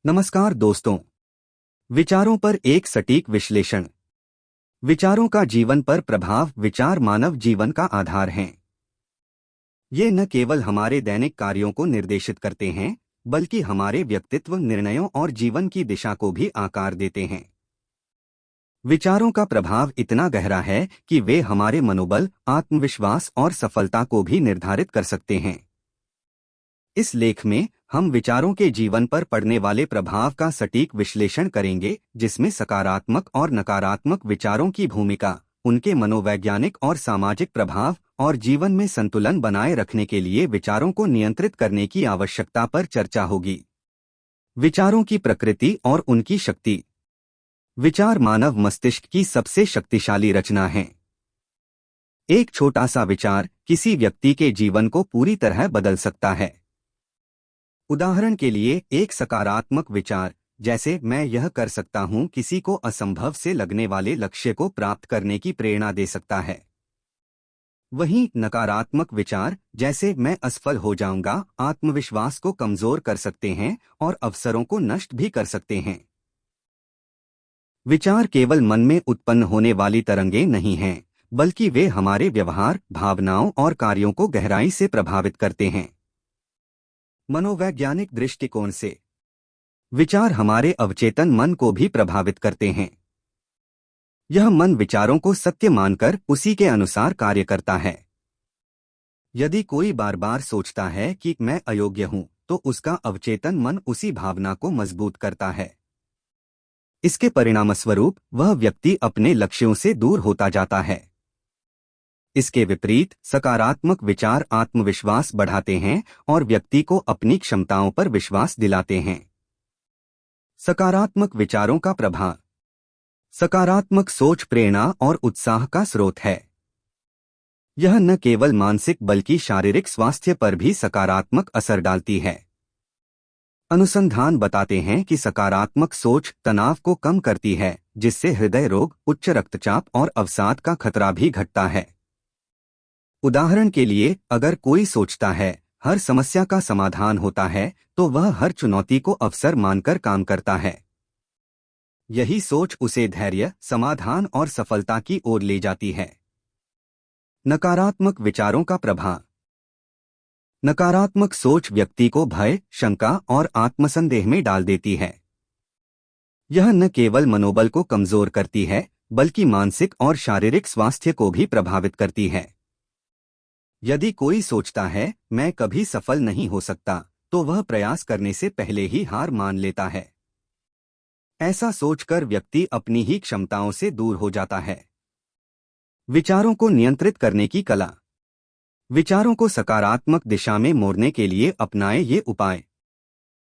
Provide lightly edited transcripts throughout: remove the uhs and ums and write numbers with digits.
नमस्कार दोस्तों। विचारों पर एक सटीक विश्लेषण। विचारों का जीवन पर प्रभाव। विचार मानव जीवन का आधार हैं। ये न केवल हमारे दैनिक कार्यों को निर्देशित करते हैं, बल्कि हमारे व्यक्तित्व, निर्णयों और जीवन की दिशा को भी आकार देते हैं। विचारों का प्रभाव इतना गहरा है कि वे हमारे मनोबल, आत्मविश्वास और सफलता को भी निर्धारित कर सकते हैं। इस लेख में हम विचारों के जीवन पर पड़ने वाले प्रभाव का सटीक विश्लेषण करेंगे, जिसमें सकारात्मक और नकारात्मक विचारों की भूमिका, उनके मनोवैज्ञानिक और सामाजिक प्रभाव और जीवन में संतुलन बनाए रखने के लिए विचारों को नियंत्रित करने की आवश्यकता पर चर्चा होगी। विचारों की प्रकृति और उनकी शक्ति। विचार मानव मस्तिष्क की सबसे शक्तिशाली रचना है। एक छोटा सा विचार किसी व्यक्ति के जीवन को पूरी तरह बदल सकता है। उदाहरण के लिए, एक सकारात्मक विचार जैसे मैं यह कर सकता हूं, किसी को असंभव से लगने वाले लक्ष्य को प्राप्त करने की प्रेरणा दे सकता है। वहीं नकारात्मक विचार जैसे मैं असफल हो जाऊंगा, आत्मविश्वास को कमजोर कर सकते हैं और अवसरों को नष्ट भी कर सकते हैं। विचार केवल मन में उत्पन्न होने वाली तरंगें नहीं हैं, बल्कि वे हमारे व्यवहार, भावनाओं और कार्यों को गहराई से प्रभावित करते हैं। मनोवैज्ञानिक दृष्टिकोण से विचार हमारे अवचेतन मन को भी प्रभावित करते हैं। यह मन विचारों को सत्य मानकर उसी के अनुसार कार्य करता है। यदि कोई बार बार सोचता है कि मैं अयोग्य हूं, तो उसका अवचेतन मन उसी भावना को मजबूत करता है। इसके परिणामस्वरूप वह व्यक्ति अपने लक्ष्यों से दूर होता जाता है। इसके विपरीत सकारात्मक विचार आत्मविश्वास बढ़ाते हैं और व्यक्ति को अपनी क्षमताओं पर विश्वास दिलाते हैं। सकारात्मक विचारों का प्रभाव। सकारात्मक सोच प्रेरणा और उत्साह का स्रोत है। यह न केवल मानसिक बल्कि शारीरिक स्वास्थ्य पर भी सकारात्मक असर डालती है। अनुसंधान बताते हैं कि सकारात्मक सोच तनाव को कम करती है, जिससे हृदय रोग, उच्च रक्तचाप और अवसाद का खतरा भी घटता है। उदाहरण के लिए, अगर कोई सोचता है हर समस्या का समाधान होता है, तो वह हर चुनौती को अवसर मानकर काम करता है। यही सोच उसे धैर्य, समाधान और सफलता की ओर ले जाती है। नकारात्मक विचारों का प्रभाव। नकारात्मक सोच व्यक्ति को भय, शंका और आत्मसंदेह में डाल देती है। यह न केवल मनोबल को कमजोर करती है, बल्कि मानसिक और शारीरिक स्वास्थ्य को भी प्रभावित करती है। यदि कोई सोचता है मैं कभी सफल नहीं हो सकता, तो वह प्रयास करने से पहले ही हार मान लेता है। ऐसा सोचकर व्यक्ति अपनी ही क्षमताओं से दूर हो जाता है। विचारों को नियंत्रित करने की कला। विचारों को सकारात्मक दिशा में मोड़ने के लिए अपनाएं ये उपाय।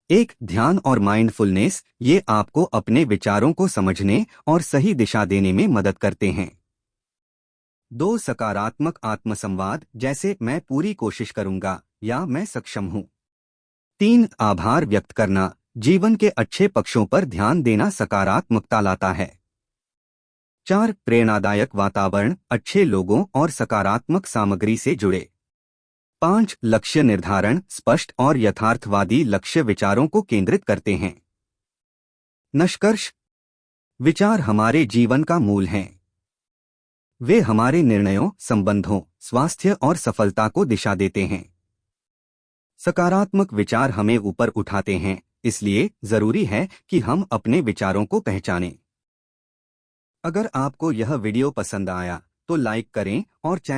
1. ध्यान और माइंडफुलनेस। ये आपको अपने विचारों को समझने और सही दिशा देने में मदद करते हैं। 2. सकारात्मक आत्मसंवाद जैसे मैं पूरी कोशिश करूंगा या मैं सक्षम हूं। 3. आभार व्यक्त करना। जीवन के अच्छे पक्षों पर ध्यान देना सकारात्मकता लाता है। 4. प्रेरणादायक वातावरण। अच्छे लोगों और सकारात्मक सामग्री से जुड़े। 5. लक्ष्य निर्धारण। स्पष्ट और यथार्थवादी लक्ष्य विचारों को केंद्रित करते हैं। निष्कर्ष। विचार हमारे जीवन का मूल हैं। वे हमारे निर्णयों, संबंधों, स्वास्थ्य और सफलता को दिशा देते हैं। सकारात्मक विचार हमें ऊपर उठाते हैं, इसलिए जरूरी है कि हम अपने विचारों को पहचानें। अगर आपको यह वीडियो पसंद आया तो लाइक करें और चैनल